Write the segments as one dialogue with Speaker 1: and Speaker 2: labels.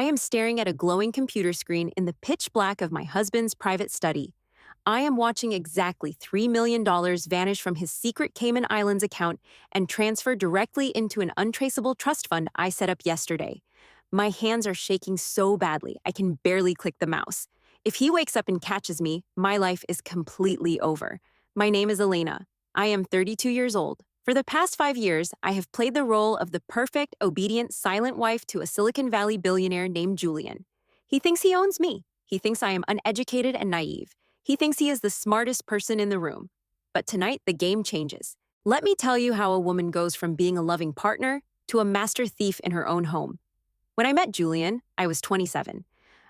Speaker 1: I am staring at a glowing computer screen in the pitch black of my husband's private study. I am watching exactly $3 million vanish from his secret Cayman Islands account and transfer directly into an untraceable trust fund I set up yesterday. My hands are shaking so badly, I can barely click the mouse. If he wakes up and catches me, my life is completely over. My name is Elena. I am 32 years old. For the past 5 years, I have played the role of the perfect, obedient, silent wife to a Silicon Valley billionaire named Julian. He thinks he owns me. He thinks I am uneducated and naive. He thinks he is the smartest person in the room. But tonight, the game changes. Let me tell you how a woman goes from being a loving partner to a master thief in her own home. When I met Julian, I was 27.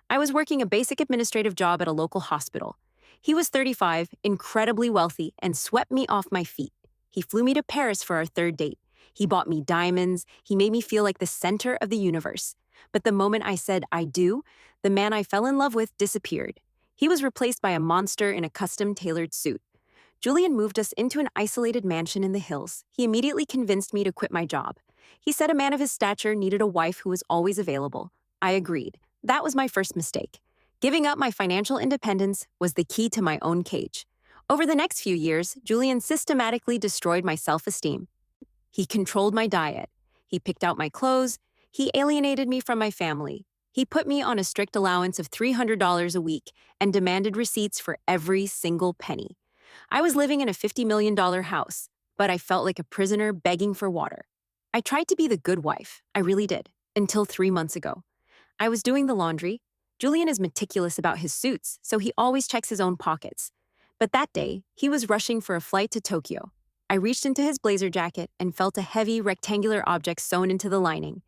Speaker 1: I was working a basic administrative job at a local hospital. He was 35, incredibly wealthy, and swept me off my feet. He flew me to Paris for our third date. He bought me diamonds. He made me feel like the center of the universe. But the moment I said I do, the man I fell in love with disappeared. He was replaced by a monster in a custom-tailored suit. Julian moved us into an isolated mansion in the hills. He immediately convinced me to quit my job. He said a man of his stature needed a wife who was always available. I agreed. That was my first mistake. Giving up my financial independence was the key to my own cage. Over the next few years, Julian systematically destroyed my self-esteem. He controlled my diet. He picked out my clothes. He alienated me from my family. He put me on a strict allowance of $300 a week and demanded receipts for every single penny. I was living in a $50 million house, but I felt like a prisoner begging for water. I tried to be the good wife. I really did. Until 3 months ago. I was doing the laundry. Julian is meticulous about his suits, so he always checks his own pockets. But that day, he was rushing for a flight to Tokyo. I reached into his blazer jacket and felt a heavy, rectangular object sewn into the lining.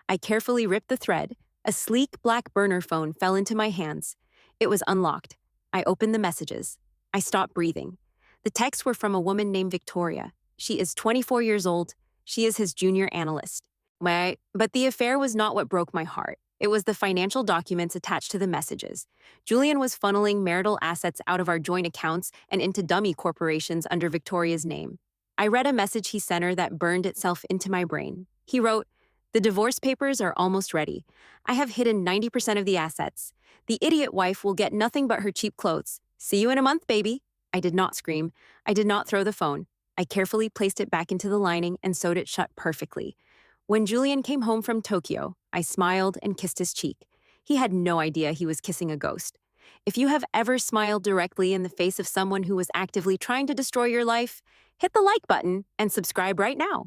Speaker 1: I carefully ripped the thread. A sleek black burner phone fell into my hands. It was unlocked. I opened the messages. I stopped breathing. The texts were from a woman named Victoria. She is 24 years old. She is his junior analyst. But the affair was not what broke my heart. It was the financial documents attached to the messages. Julian was funneling marital assets out of our joint accounts and into dummy corporations under Victoria's name. I read a message he sent her that burned itself into my brain. He wrote, "The divorce papers are almost ready. I have hidden 90% of the assets. The idiot wife will get nothing but her cheap clothes. See you in a month, baby." I did not scream. I did not throw the phone. I carefully placed it back into the lining and sewed it shut perfectly. When Julian came home from Tokyo, I smiled and kissed his cheek. He had no idea he was kissing a ghost. If you have ever smiled directly in the face of someone who was actively trying to destroy your life, hit the like button and subscribe right now.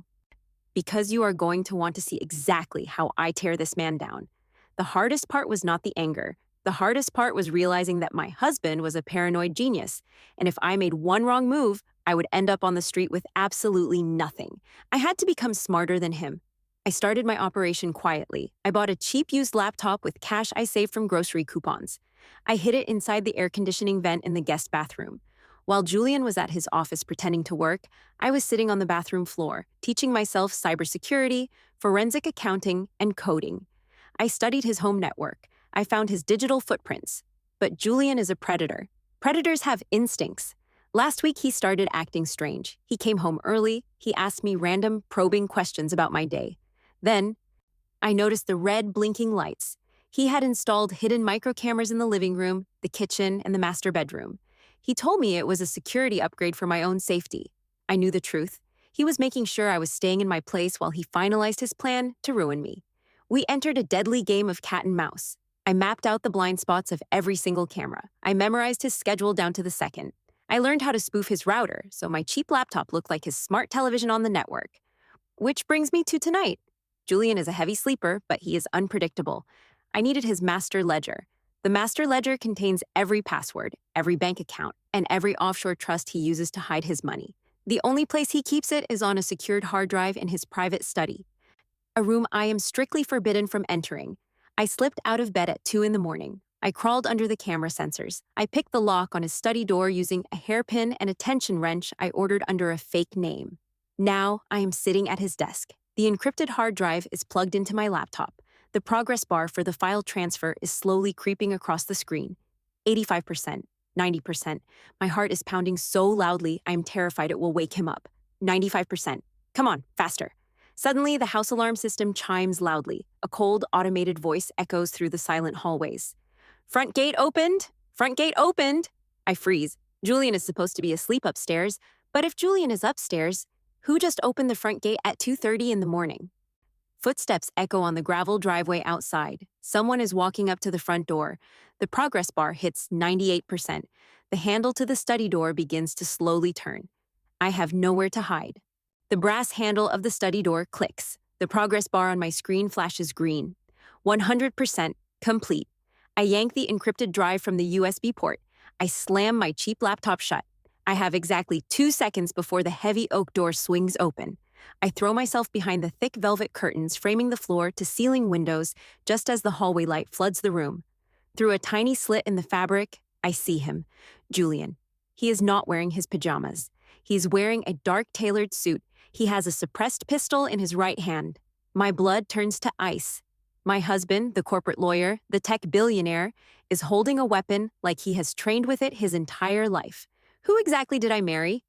Speaker 1: Because you are going to want to see exactly how I tear this man down. The hardest part was not the anger. The hardest part was realizing that my husband was a paranoid genius, and if I made one wrong move, I would end up on the street with absolutely nothing. I had to become smarter than him. I started my operation quietly. I bought a cheap used laptop with cash I saved from grocery coupons. I hid it inside the air conditioning vent in the guest bathroom. While Julian was at his office pretending to work, I was sitting on the bathroom floor, teaching myself cybersecurity, forensic accounting, and coding. I studied his home network. I found his digital footprints. But Julian is a predator. Predators have instincts. Last week, he started acting strange. He came home early. He asked me random, probing questions about my day. Then, I noticed the red blinking lights. He had installed hidden micro cameras in the living room, the kitchen, and the master bedroom. He told me it was a security upgrade for my own safety. I knew the truth. He was making sure I was staying in my place while he finalized his plan to ruin me. We entered a deadly game of cat and mouse. I mapped out the blind spots of every single camera. I memorized his schedule down to the second. I learned how to spoof his router, so my cheap laptop looked like his smart television on the network. Which brings me to tonight. Julian is a heavy sleeper, but he is unpredictable. I needed his master ledger. The master ledger contains every password, every bank account, and every offshore trust he uses to hide his money. The only place he keeps it is on a secured hard drive in his private study, a room I am strictly forbidden from entering. I slipped out of bed at 2 in the morning. I crawled under the camera sensors. I picked the lock on his study door using a hairpin and a tension wrench I ordered under a fake name. Now I am sitting at his desk. The encrypted hard drive is plugged into my laptop. The progress bar for the file transfer is slowly creeping across the screen. 85%, 90%. My heart is pounding so loudly I am terrified it will wake him up. 95%. Come on, faster. Suddenly, the house alarm system chimes loudly. A cold, automated voice echoes through the silent hallways. Front gate opened! Front gate opened! I freeze. Julian is supposed to be asleep upstairs, but if Julian is upstairs, who just opened the front gate at 2:30 in the morning? Footsteps echo on the gravel driveway outside. Someone is walking up to the front door. The progress bar hits 98%. The handle to the study door begins to slowly turn. I have nowhere to hide. The brass handle of the study door clicks. The progress bar on my screen flashes green. 100% complete. I yank the encrypted drive from the USB port. I slam my cheap laptop shut. I have exactly 2 seconds before the heavy oak door swings open. I throw myself behind the thick velvet curtains framing the floor to ceiling windows just as the hallway light floods the room. Through a tiny slit in the fabric, I see him, Julian. He is not wearing his pajamas. He is wearing a dark tailored suit. He has a suppressed pistol in his right hand. My blood turns to ice. My husband, the corporate lawyer, the tech billionaire, is holding a weapon like he has trained with it his entire life. Who exactly did I marry?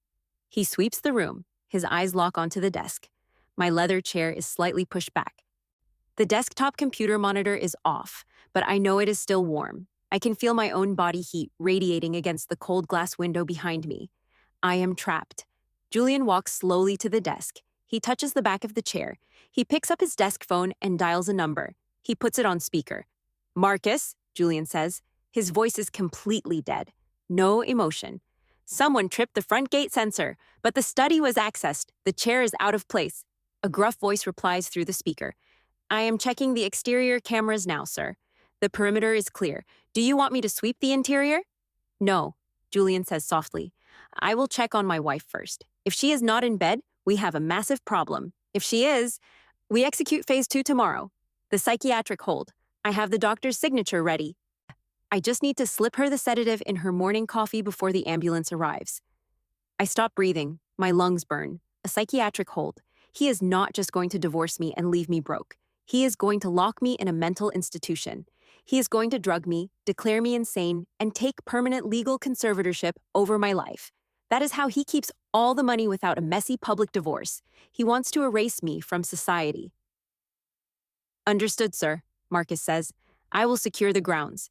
Speaker 1: He sweeps the room. His eyes lock onto the desk. My leather chair is slightly pushed back. The desktop computer monitor is off, but I know it is still warm. I can feel my own body heat radiating against the cold glass window behind me. I am trapped. Julian walks slowly to the desk. He touches the back of the chair. He picks up his desk phone and dials a number. He puts it on speaker. Marcus, Julian says. His voice is completely dead. No emotion. Someone tripped the front gate sensor, but the study was accessed. The chair is out of place. A gruff voice replies through the speaker. I am checking the exterior cameras now, sir. The perimeter is clear. Do you want me to sweep the interior? No, Julian says softly. I will check on my wife first. If she is not in bed, we have a massive problem. If she is, we execute phase 2 tomorrow. The psychiatric hold. I have the doctor's signature ready. I just need to slip her the sedative in her morning coffee before the ambulance arrives. I stop breathing. My lungs burn. A psychiatric hold. He is not just going to divorce me and leave me broke. He is going to lock me in a mental institution. He is going to drug me, declare me insane, and take permanent legal conservatorship over my life. That is how he keeps all the money without a messy public divorce. He wants to erase me from society. Understood, sir, Marcus says. I will secure the grounds.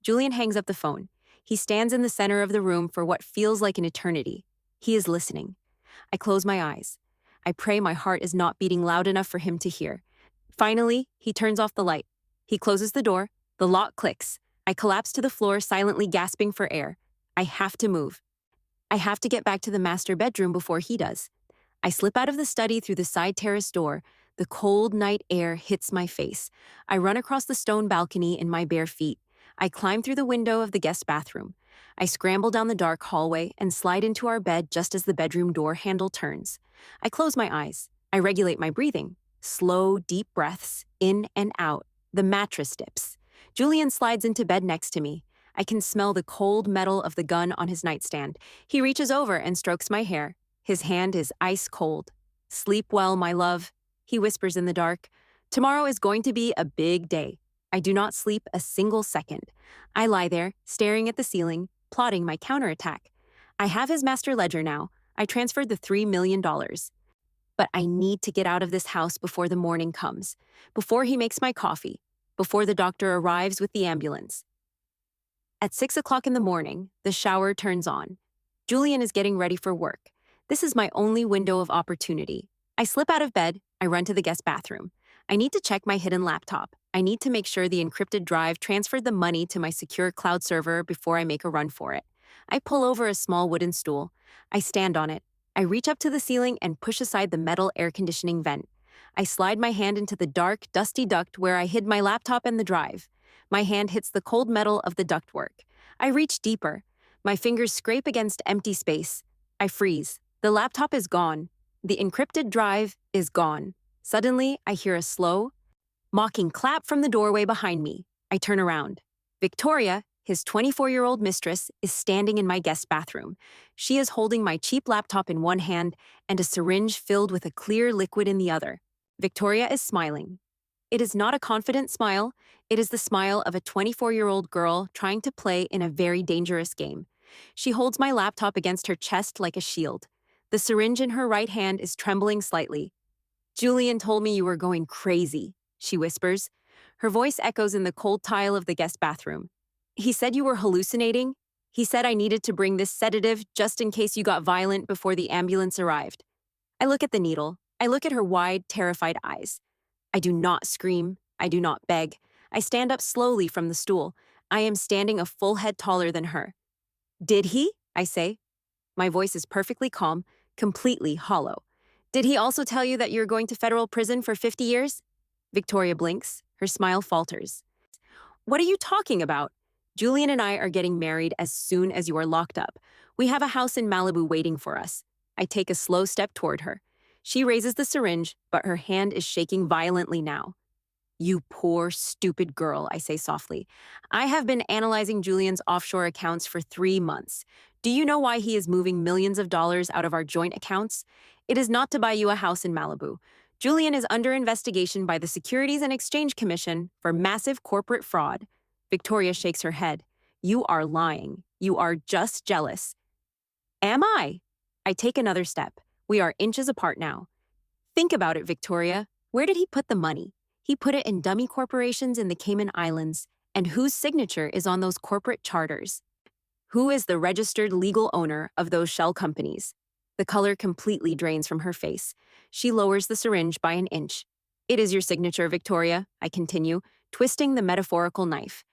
Speaker 1: Julian hangs up the phone. He stands in the center of the room for what feels like an eternity. He is listening. I close my eyes. I pray my heart is not beating loud enough for him to hear. Finally, he turns off the light. He closes the door. The lock clicks. I collapse to the floor, silently gasping for air. I have to move. I have to get back to the master bedroom before he does. I slip out of the study through the side terrace door. The cold night air hits my face. I run across the stone balcony in my bare feet. I climb through the window of the guest bathroom. I scramble down the dark hallway and slide into our bed just as the bedroom door handle turns. I close my eyes. I regulate my breathing. Slow, deep breaths, in and out. The mattress dips. Julian slides into bed next to me. I can smell the cold metal of the gun on his nightstand. He reaches over and strokes my hair. His hand is ice cold. Sleep well, my love, he whispers in the dark. Tomorrow is going to be a big day. I do not sleep a single second. I lie there, staring at the ceiling, plotting my counterattack. I have his master ledger now. I transferred the $3 million. But I need to get out of this house before the morning comes, before he makes my coffee, before the doctor arrives with the ambulance. At 6 o'clock in the morning, the shower turns on. Julian is getting ready for work. This is my only window of opportunity. I slip out of bed. I run to the guest bathroom. I need to check my hidden laptop. I need to make sure the encrypted drive transferred the money to my secure cloud server before I make a run for it. I pull over a small wooden stool. I stand on it. I reach up to the ceiling and push aside the metal air conditioning vent. I slide my hand into the dark, dusty duct where I hid my laptop and the drive. My hand hits the cold metal of the ductwork. I reach deeper. My fingers scrape against empty space. I freeze. The laptop is gone. The encrypted drive is gone. Suddenly, I hear a slow, mocking clap from the doorway behind me. I turn around. Victoria, his 24-year-old mistress, is standing in my guest bathroom. She is holding my cheap laptop in one hand and a syringe filled with a clear liquid in the other. Victoria is smiling. It is not a confident smile. It is the smile of a 24-year-old girl trying to play in a very dangerous game. She holds my laptop against her chest like a shield. The syringe in her right hand is trembling slightly. Julian told me you were going crazy, she whispers. Her voice echoes in the cold tile of the guest bathroom. He said you were hallucinating. He said I needed to bring this sedative just in case you got violent before the ambulance arrived. I look at the needle. I look at her wide, terrified eyes. I do not scream. I do not beg. I stand up slowly from the stool. I am standing a full head taller than her. Did he? I say. My voice is perfectly calm, completely hollow. Did he also tell you that you're going to federal prison for 50 years? Victoria blinks. Her smile falters. What are you talking about? Julian and I are getting married as soon as you are locked up. We have a house in Malibu waiting for us. I take a slow step toward her. She raises the syringe, but her hand is shaking violently now. You poor, stupid girl, I say softly. I have been analyzing Julian's offshore accounts for 3 months. Do you know why he is moving millions of dollars out of our joint accounts? It is not to buy you a house in Malibu. Julian is under investigation by the Securities and Exchange Commission for massive corporate fraud. Victoria shakes her head. You are lying. You are just jealous. Am I? I take another step. We are inches apart now. Think about it, Victoria. Where did he put the money? He put it in dummy corporations in the Cayman Islands. And whose signature is on those corporate charters? Who is the registered legal owner of those shell companies? The color completely drains from her face. She lowers the syringe by an inch. It is your signature, Victoria, I continue, twisting the metaphorical knife.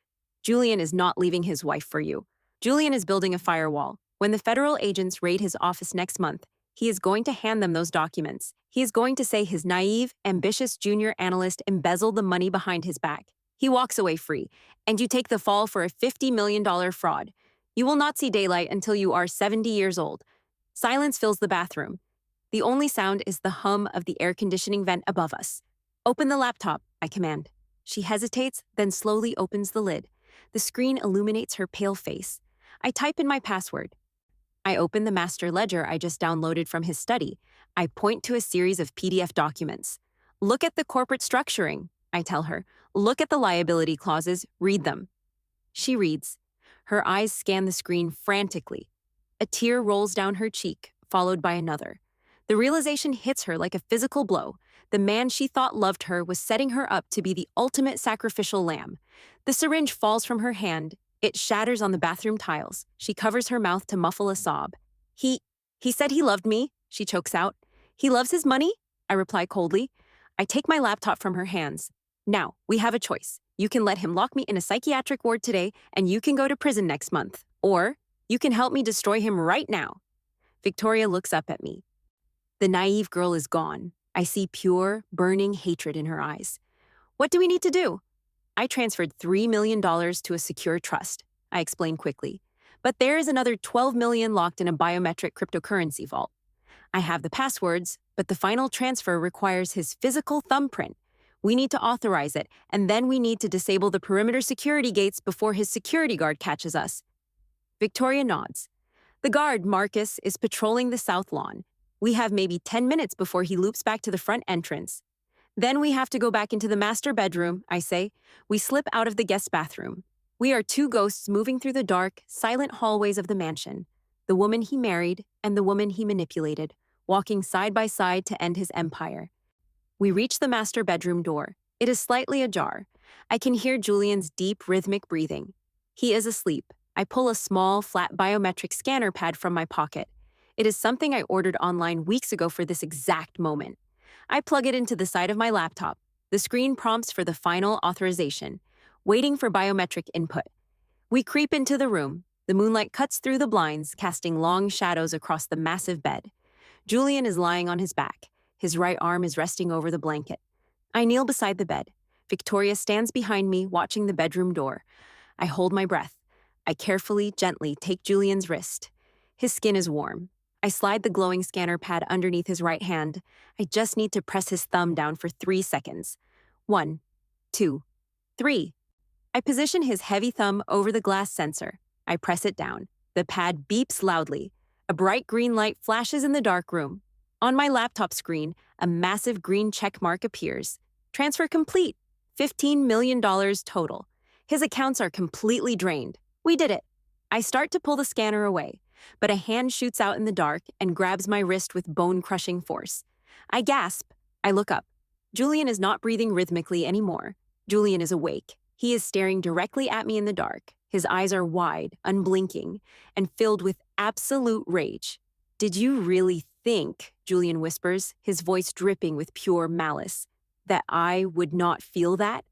Speaker 1: Julian is not leaving his wife for you. Julian is building a firewall. When the federal agents raid his office next month, he is going to hand them those documents. He is going to say his naive, ambitious junior analyst embezzled the money behind his back. He walks away free, and you take the fall for a $50 million fraud. You will not see daylight until you are 70 years old. Silence fills the bathroom. The only sound is the hum of the air conditioning vent above us. Open the laptop, I command. She hesitates, then slowly opens the lid. The screen illuminates her pale face. I type in my password. I open the master ledger I just downloaded from his study. I point to a series of PDF documents. Look at the corporate structuring, I tell her. Look at the liability clauses, read them. She reads. Her eyes scan the screen frantically. A tear rolls down her cheek, followed by another. The realization hits her like a physical blow. The man she thought loved her was setting her up to be the ultimate sacrificial lamb. The syringe falls from her hand. It shatters on the bathroom tiles. She covers her mouth to muffle a sob. He said he loved me, she chokes out. He loves his money? I reply coldly. I take my laptop from her hands. Now, we have a choice. You can let him lock me in a psychiatric ward today, and you can go to prison next month. Or you can help me destroy him right now. Victoria looks up at me. The naive girl is gone. I see pure, burning hatred in her eyes. What do we need to do? I transferred $3 million to a secure trust, I explain quickly. But there is another $12 million locked in a biometric cryptocurrency vault. I have the passwords, but the final transfer requires his physical thumbprint. We need to authorize it, and then we need to disable the perimeter security gates before his security guard catches us. Victoria nods. The guard, Marcus, is patrolling the south lawn. We have maybe 10 minutes before he loops back to the front entrance. Then we have to go back into the master bedroom, I say. We slip out of the guest bathroom. We are two ghosts moving through the dark, silent hallways of the mansion. The woman he married and the woman he manipulated, walking side by side to end his empire. We reach the master bedroom door. It is slightly ajar. I can hear Julian's deep, rhythmic breathing. He is asleep. I pull a small, flat biometric scanner pad from my pocket. It is something I ordered online weeks ago for this exact moment. I plug it into the side of my laptop. The screen prompts for the final authorization, waiting for biometric input. We creep into the room. The moonlight cuts through the blinds, casting long shadows across the massive bed. Julian is lying on his back. His right arm is resting over the blanket. I kneel beside the bed. Victoria stands behind me, watching the bedroom door. I hold my breath. I carefully, gently take Julian's wrist. His skin is warm. I slide the glowing scanner pad underneath his right hand. I just need to press his thumb down for 3 seconds. 1, 2, 3. I position his heavy thumb over the glass sensor. I press it down. The pad beeps loudly. A bright green light flashes in the dark room. On my laptop screen, a massive green check mark appears. Transfer complete. $15 million total. His accounts are completely drained. We did it. I start to pull the scanner away, but a hand shoots out in the dark and grabs my wrist with bone-crushing force. I gasp. I look up. Julian is not breathing rhythmically anymore. Julian is awake. He is staring directly at me in the dark. His eyes are wide, unblinking, and filled with absolute rage. Did you really think, Julian whispers, his voice dripping with pure malice, that I would not feel that?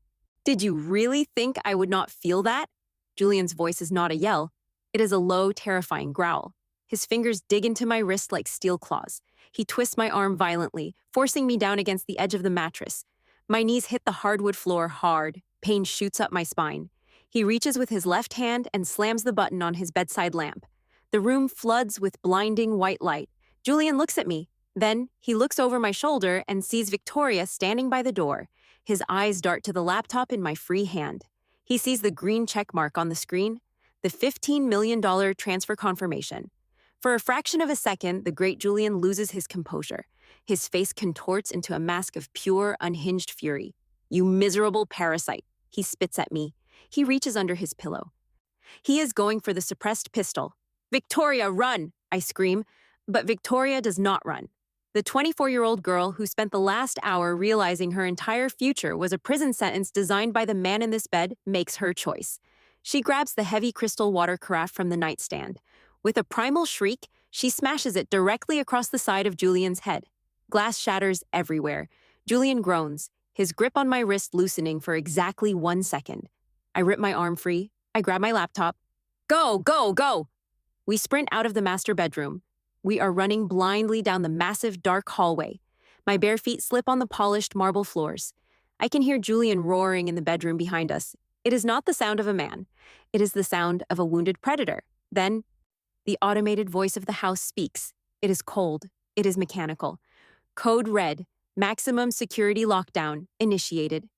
Speaker 1: Did you really think I would not feel that? Julian's voice is not a yell. It is a low, terrifying growl. His fingers dig into my wrist like steel claws. He twists my arm violently, forcing me down against the edge of the mattress. My knees hit the hardwood floor hard. Pain shoots up my spine. He reaches with his left hand and slams the button on his bedside lamp. The room floods with blinding white light. Julian looks at me. Then, he looks over my shoulder and sees Victoria standing by the door. His eyes dart to the laptop in my free hand. He sees the green check mark on the screen, the $15 million transfer confirmation. For a fraction of a second, the great Julian loses his composure. His face contorts into a mask of pure, unhinged fury. "You miserable parasite," he spits at me. He reaches under his pillow. He is going for the suppressed pistol. "Victoria, run!" I scream, but Victoria does not run. The 24-year-old girl who spent the last hour realizing her entire future was a prison sentence designed by the man in this bed makes her choice. She grabs the heavy crystal water carafe from the nightstand. With a primal shriek, she smashes it directly across the side of Julian's head. Glass shatters everywhere. Julian groans, his grip on my wrist loosening for exactly 1 second. I rip my arm free. I grab my laptop. Go, go, go! We sprint out of the master bedroom. We are running blindly down the massive, dark hallway. My bare feet slip on the polished marble floors. I can hear Julian roaring in the bedroom behind us. It is not the sound of a man. It is the sound of a wounded predator. Then, the automated voice of the house speaks. It is cold. It is mechanical. Code red. Maximum security lockdown. Initiated.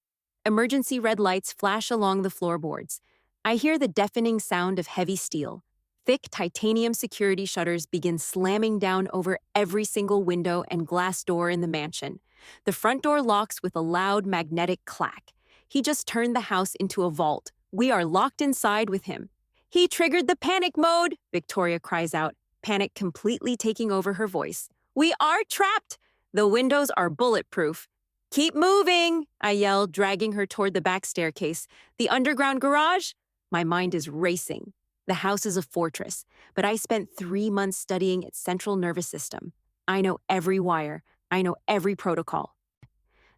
Speaker 1: Emergency red lights flash along the floorboards. I hear the deafening sound of heavy steel. Thick titanium security shutters begin slamming down over every single window and glass door in the mansion. The front door locks with a loud magnetic clack. He just turned the house into a vault. We are locked inside with him. "He triggered the panic mode," Victoria cries out, panic completely taking over her voice. "We are trapped. The windows are bulletproof." "Keep moving," I yell, dragging her toward the back staircase. "The underground garage?" My mind is racing. The house is a fortress, but I spent 3 months studying its central nervous system. I know every wire. I know every protocol.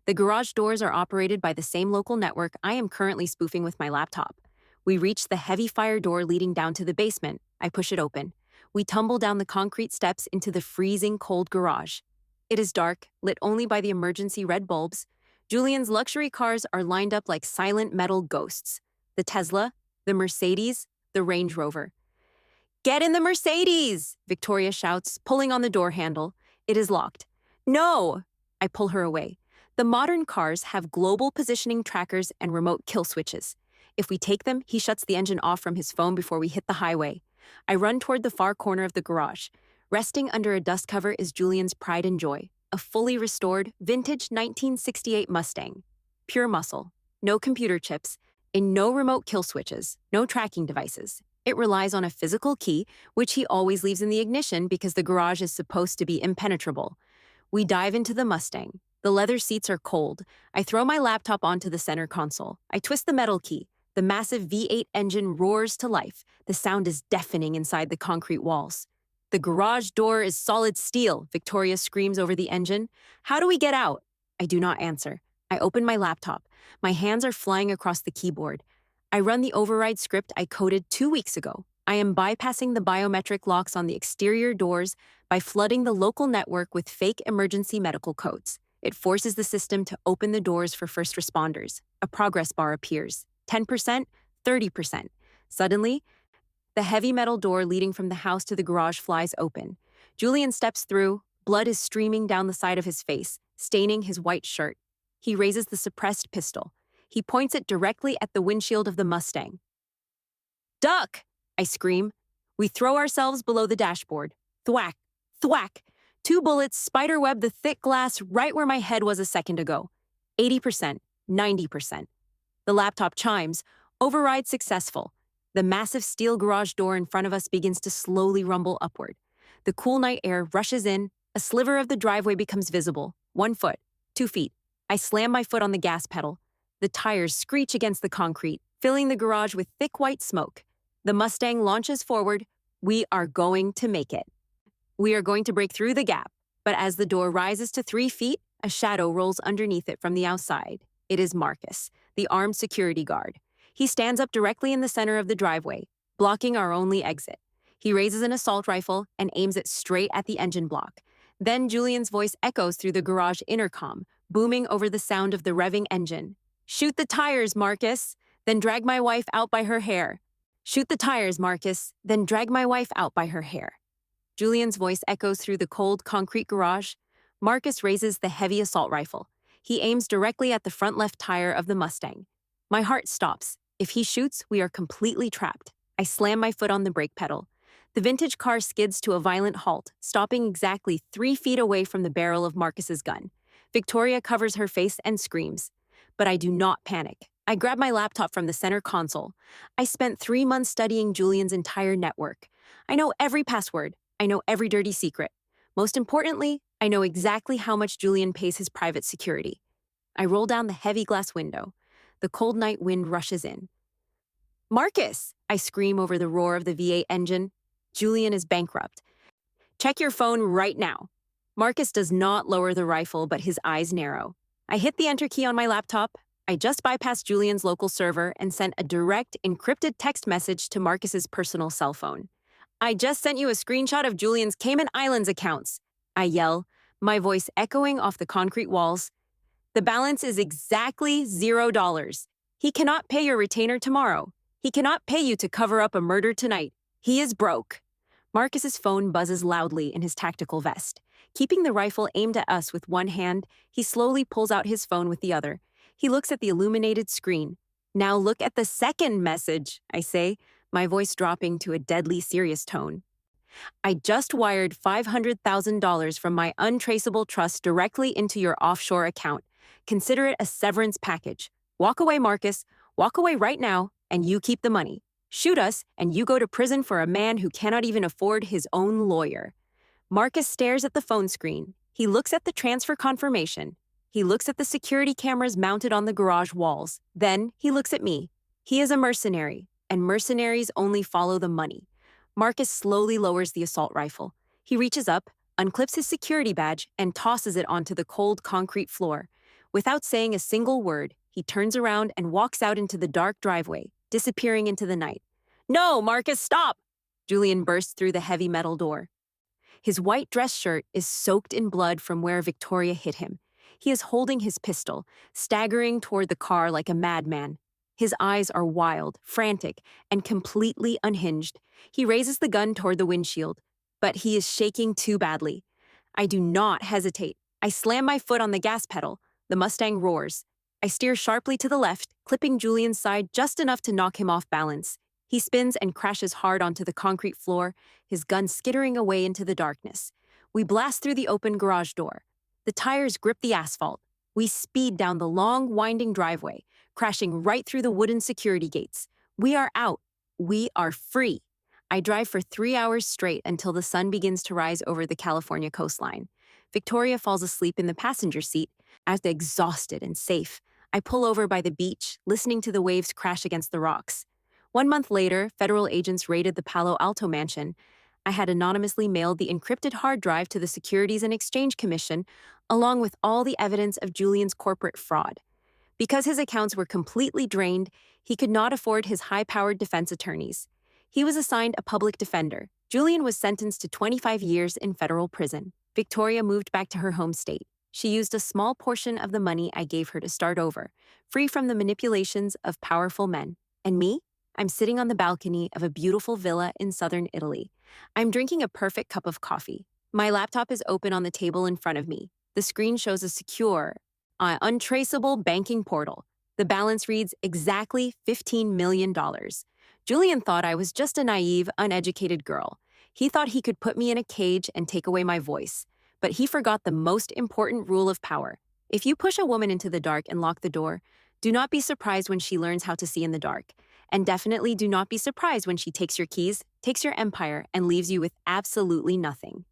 Speaker 1: The garage doors are operated by the same local network I am currently spoofing with my laptop. We reach the heavy fire door leading down to the basement. I push it open. We tumble down the concrete steps into the freezing cold garage. It is dark, lit only by the emergency red bulbs. Julian's luxury cars are lined up like silent metal ghosts. The Tesla, the Mercedes, the Range Rover. "Get in the Mercedes!" Victoria shouts, pulling on the door handle. It is locked. "No!" I pull her away. The modern cars have global positioning trackers and remote kill switches. If we take them, he shuts the engine off from his phone before we hit the highway. I run toward the far corner of the garage. Resting under a dust cover is Julian's pride and joy, a fully restored, vintage 1968 Mustang. Pure muscle, no computer chips, and no remote kill switches, no tracking devices. It relies on a physical key, which he always leaves in the ignition because the garage is supposed to be impenetrable. We dive into the Mustang. The leather seats are cold. I throw my laptop onto the center console. I twist the metal key. The massive V8 engine roars to life. The sound is deafening inside the concrete walls. "The garage door is solid steel," Victoria screams over the engine. "How do we get out?" I do not answer. I open my laptop. My hands are flying across the keyboard. I run the override script I coded 2 weeks ago. I am bypassing the biometric locks on the exterior doors by flooding the local network with fake emergency medical codes. It forces the system to open the doors for first responders. A progress bar appears. 10%, 30%. Suddenly, the heavy metal door leading from the house to the garage flies open. Julian steps through. Blood is streaming down the side of his face, staining his white shirt. He raises the suppressed pistol. He points it directly at the windshield of the Mustang. "Duck!" I scream. We throw ourselves below the dashboard. Thwack, thwack. 2 bullets spiderweb the thick glass right where my head was a second ago. 80%, 90%. The laptop chimes. Override successful. The massive steel garage door in front of us begins to slowly rumble upward. The cool night air rushes in. A sliver of the driveway becomes visible. 1 foot, 2 feet. I slam my foot on the gas pedal. The tires screech against the concrete, filling the garage with thick white smoke. The Mustang launches forward. We are going to make it. We are going to break through the gap. But as the door rises to 3 feet, a shadow rolls underneath it from the outside. It is Marcus, the armed security guard. He stands up directly in the center of the driveway, blocking our only exit. He raises an assault rifle and aims it straight at the engine block. Then Julian's voice echoes through the garage intercom, booming over the sound of the revving engine. Shoot the tires, Marcus, then drag my wife out by her hair. Shoot the tires, Marcus, then drag my wife out by her hair. Julian's voice echoes through the cold concrete garage. Marcus raises the heavy assault rifle. He aims directly at the front left tire of the Mustang. My heart stops. If he shoots, we are completely trapped. I slam my foot on the brake pedal. The vintage car skids to a violent halt, stopping exactly 3 feet away from the barrel of Marcus's gun. Victoria covers her face and screams. But I do not panic. I grab my laptop from the center console. I spent 3 months studying Julian's entire network. I know every password. I know every dirty secret. Most importantly, I know exactly how much Julian pays his private security. I roll down the heavy glass window. The cold night wind rushes in. Marcus! I scream over the roar of the V8 engine. Julian is bankrupt. Check your phone right now. Marcus does not lower the rifle, but his eyes narrow. I hit the enter key on my laptop. I just bypassed Julian's local server and sent a direct, encrypted text message to Marcus's personal cell phone. I just sent you a screenshot of Julian's Cayman Islands accounts. I yell, my voice echoing off the concrete walls. The balance is exactly $0. He cannot pay your retainer tomorrow. He cannot pay you to cover up a murder tonight. He is broke. Marcus's phone buzzes loudly in his tactical vest. Keeping the rifle aimed at us with one hand, he slowly pulls out his phone with the other. He looks at the illuminated screen. Now look at the second message, I say, my voice dropping to a deadly serious tone. I just wired $500,000 from my untraceable trust directly into your offshore account. Consider it a severance package. Walk away, Marcus. Walk away right now, and you keep the money. Shoot us, and you go to prison for a man who cannot even afford his own lawyer. Marcus stares at the phone screen. He looks at the transfer confirmation. He looks at the security cameras mounted on the garage walls. Then he looks at me. He is a mercenary, and mercenaries only follow the money. Marcus slowly lowers the assault rifle. He reaches up, unclips his security badge, and tosses it onto the cold concrete floor. Without saying a single word, he turns around and walks out into the dark driveway, disappearing into the night. No, Marcus, stop! Julian bursts through the heavy metal door. His white dress shirt is soaked in blood from where Victoria hit him. He is holding his pistol, staggering toward the car like a madman. His eyes are wild, frantic, and completely unhinged. He raises the gun toward the windshield, but he is shaking too badly. I do not hesitate. I slam my foot on the gas pedal. The Mustang roars. I steer sharply to the left, clipping Julian's side just enough to knock him off balance. He spins and crashes hard onto the concrete floor, his gun skittering away into the darkness. We blast through the open garage door. The tires grip the asphalt. We speed down the long, winding driveway, crashing right through the wooden security gates. We are out. We are free. I drive for 3 hours straight until the sun begins to rise over the California coastline. Victoria falls asleep in the passenger seat. As exhausted and safe, I pull over by the beach, listening to the waves crash against the rocks. 1 month later, federal agents raided the Palo Alto mansion. I had anonymously mailed the encrypted hard drive to the Securities and Exchange Commission, along with all the evidence of Julian's corporate fraud. Because his accounts were completely drained, he could not afford his high-powered defense attorneys. He was assigned a public defender. Julian was sentenced to 25 years in federal prison. Victoria moved back to her home state. She used a small portion of the money I gave her to start over, free from the manipulations of powerful men. And me? I'm sitting on the balcony of a beautiful villa in southern Italy. I'm drinking a perfect cup of coffee. My laptop is open on the table in front of me. The screen shows a secure, untraceable banking portal. The balance reads exactly $15 million. Julian thought I was just a naive, uneducated girl. He thought he could put me in a cage and take away my voice. But he forgot the most important rule of power. If you push a woman into the dark and lock the door, do not be surprised when she learns how to see in the dark. And definitely do not be surprised when she takes your keys, takes your empire, and leaves you with absolutely nothing.